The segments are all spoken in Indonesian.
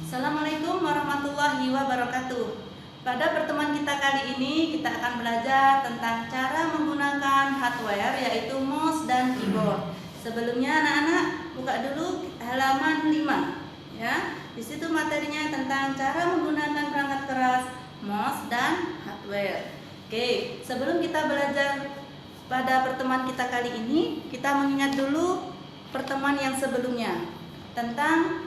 Assalamualaikum warahmatullahi wabarakatuh. Pada pertemuan kita kali ini kita akan belajar tentang cara menggunakan hardware yaitu mouse dan keyboard. Sebelumnya anak-anak buka dulu halaman 5 ya. Di situ materinya tentang cara menggunakan perangkat keras, mouse dan hardware. Oke, sebelum kita belajar pada pertemuan kita kali ini, kita mengingat dulu pertemuan yang sebelumnya tentang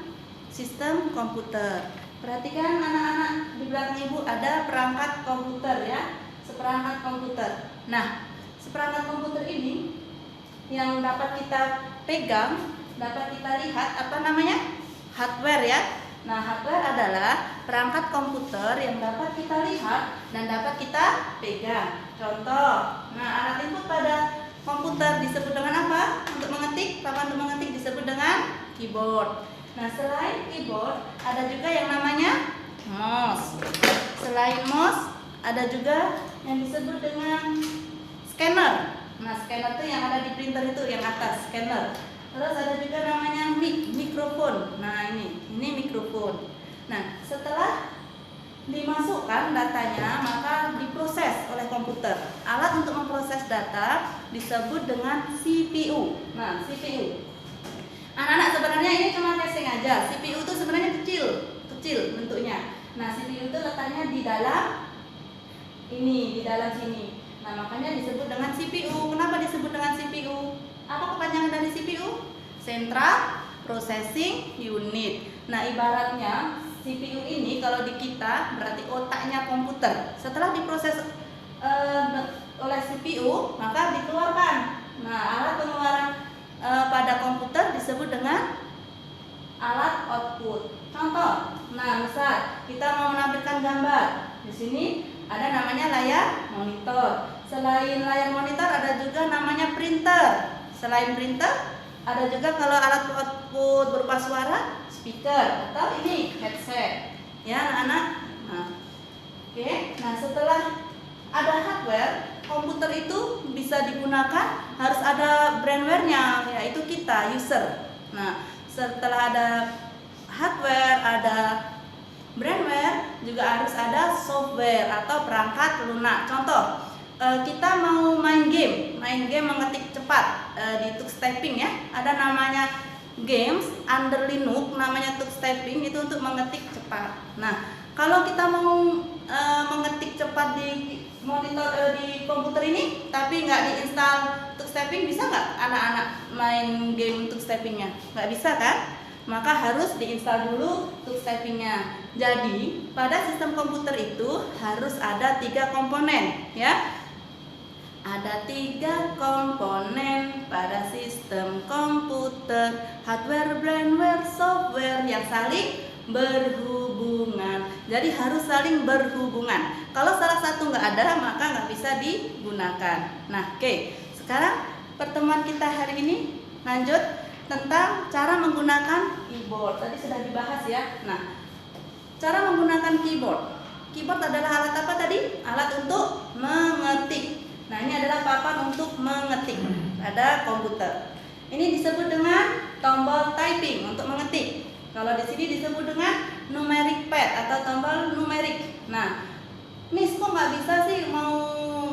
sistem komputer. Perhatikan anak-anak, di belakang ibu ada perangkat komputer ya, seperangkat komputer. Nah, seperangkat komputer ini yang dapat kita pegang, dapat kita lihat apa namanya? Hardware ya. Nah, hardware adalah perangkat komputer yang dapat kita lihat dan dapat kita pegang. Contoh, nah alat input pada komputer disebut dengan apa? Untuk mengetik, papan untuk mengetik disebut dengan keyboard. Nah, selain keyboard ada juga yang namanya mouse. Selain mouse ada juga yang disebut dengan scanner. Nah, scanner itu yang ada di printer itu yang atas, scanner. Terus ada juga namanya mikrofon. Nah, ini mikrofon. Nah, setelah dimasukkan datanya maka diproses oleh komputer. Alat untuk memproses data disebut dengan CPU. Nah, CPU. Anak-anak sebenarnya ini cuma casing aja. CPU itu sebenarnya kecil bentuknya. Nah, CPU itu letaknya di dalam di dalam sini. Nah, makanya disebut dengan CPU. Kenapa disebut dengan CPU? Apa kepanjangan dari CPU? Central Processing Unit. Nah, ibaratnya CPU ini kalau di kita berarti otaknya komputer. Setelah diproses oleh CPU, maka dikeluarkan. Nah, alat pengeluaran pada komputer disebut dengan alat output. Contoh, nah misal kita mau menampilkan gambar, di sini ada namanya layar monitor. Selain layar monitor ada juga namanya printer. Selain printer ada juga kalau alat output berupa suara, speaker atau ini headset. Ya anak-anak. Nah, oke. Nah, setelah ada hardware, komputer itu bisa digunakan harus ada brandware-nya, yaitu kita user. Nah, setelah ada hardware, ada brandware, juga harus ada software atau perangkat lunak. Contoh, kita mau main game mengetik cepat di tux typing ya. Ada namanya games under Linux, namanya tux typing, itu untuk mengetik cepat. Nah, kalau kita mau mengetik cepat di monitor di komputer ini tapi nggak diinstal tux typing, bisa nggak anak-anak main game tux typingnya? Nggak bisa kan? Maka harus diinstal dulu tux typingnya. Jadi pada sistem komputer itu harus ada 3 komponen ya. Ada 3 komponen pada sistem komputer: hardware, brandware, software yang saling berhubungan. Jadi harus saling berhubungan. Kalau salah satu nggak ada maka nggak bisa digunakan. Nah, oke. Sekarang pertemuan kita hari ini lanjut tentang cara menggunakan keyboard. Tadi sudah dibahas ya. Nah, cara menggunakan keyboard. Keyboard adalah alat apa tadi? Alat untuk mengetik. Nah, ini adalah papan untuk mengetik pada komputer. Ini disebut dengan tombol typing untuk mengetik. Kalau di sini disebut dengan numeric pad atau tombol numerik. Nah, Miss kok nggak bisa sih mau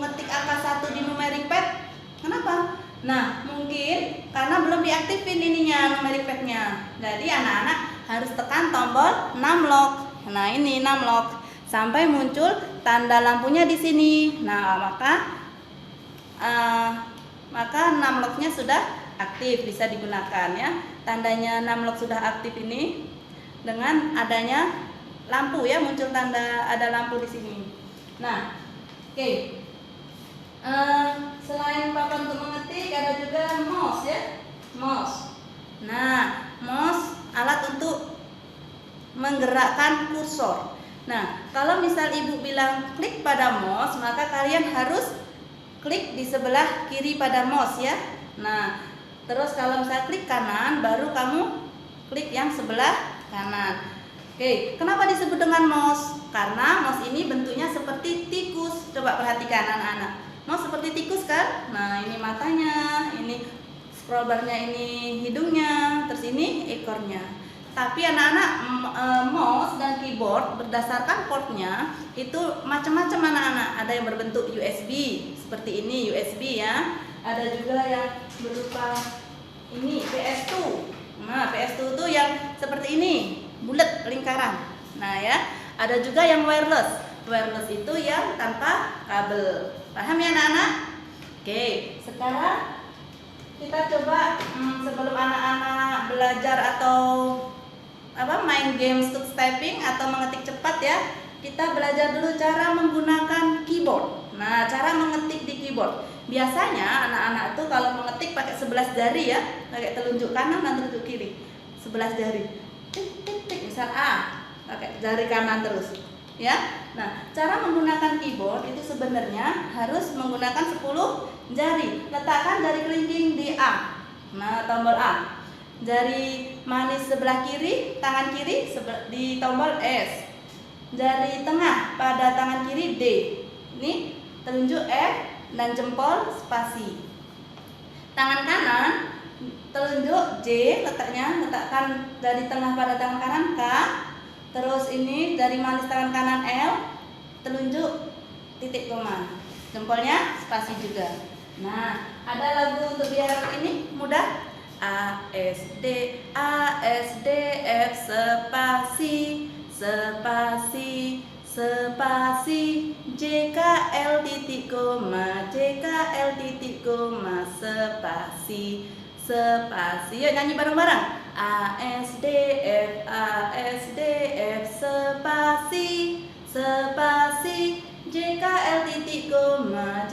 ngetik angka 1 di numeric pad? Kenapa? Nah, mungkin karena belum diaktifin ininya numeric padnya. Jadi anak-anak harus tekan tombol numlock. Nah, ini numlock sampai muncul tanda lampunya di sini. Nah, maka numlocknya sudah aktif, bisa digunakan ya. Tandanya numlock sudah aktif ini dengan adanya lampu ya, muncul tanda ada lampu di sini. Nah, oke. Selain papan untuk mengetik ada juga mouse ya, mouse. Nah, mouse alat untuk menggerakkan kursor. Nah, kalau misal ibu bilang klik pada mouse, maka kalian harus klik di sebelah kiri pada mouse ya. Nah, terus kalau misalnya klik kanan, baru kamu klik yang sebelah kanan. Oke, kenapa disebut dengan mouse? Karena mouse ini bentuknya seperti tikus. Coba perhatikan anak-anak. Mouse seperti tikus kan? Nah, ini matanya, ini scroll barnya, ini hidungnya, terus ini ekornya. Tapi anak-anak mouse dan keyboard berdasarkan portnya itu macam-macam anak-anak. Ada yang berbentuk USB seperti ini USB ya. Ada juga yang berupa ini PS2. Nah PS2 itu yang seperti ini bulat lingkaran. Nah ya, ada juga yang wireless. Wireless itu yang tanpa kabel. Paham ya anak-anak? Oke, sekarang kita coba sebelum anak-anak belajar atau main game stop typing atau mengetik cepat ya, kita belajar dulu cara menggunakan keyboard. Nah, cara mengetik di keyboard. Biasanya anak-anak itu kalau mengetik pakai 11 jari ya, pakai telunjuk kanan dan telunjuk kiri. 11 jari. Tik tik tik, misal A, pakai jari kanan terus. Ya. Nah, cara menggunakan keyboard itu sebenarnya harus menggunakan 10 jari. Letakkan jari kelingking di A. Nah, tombol A. Jari manis sebelah kiri, tangan kiri di tombol S. Jari tengah pada tangan kiri D. Ini telunjuk F dan jempol spasi. Tangan kanan telunjuk J, letakkan jari tengah pada tangan kanan K. Terus ini jari manis tangan kanan L, telunjuk titik koma. Jempolnya spasi juga. Nah, ada lagu untuk biar ini mudah. A S D F spasi spasi spasi J K L titik koma spasi spasi. Yuk nyanyi bareng-bareng. A S D F spasi spasi J K L titik koma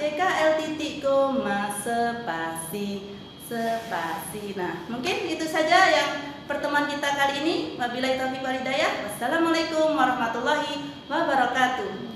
spasi spasi. Nah, mungkin itu saja yang pertemuan kita kali ini. Wabillahi taufiq wal hidayah. Wassalamualaikum warahmatullahi wabarakatuh.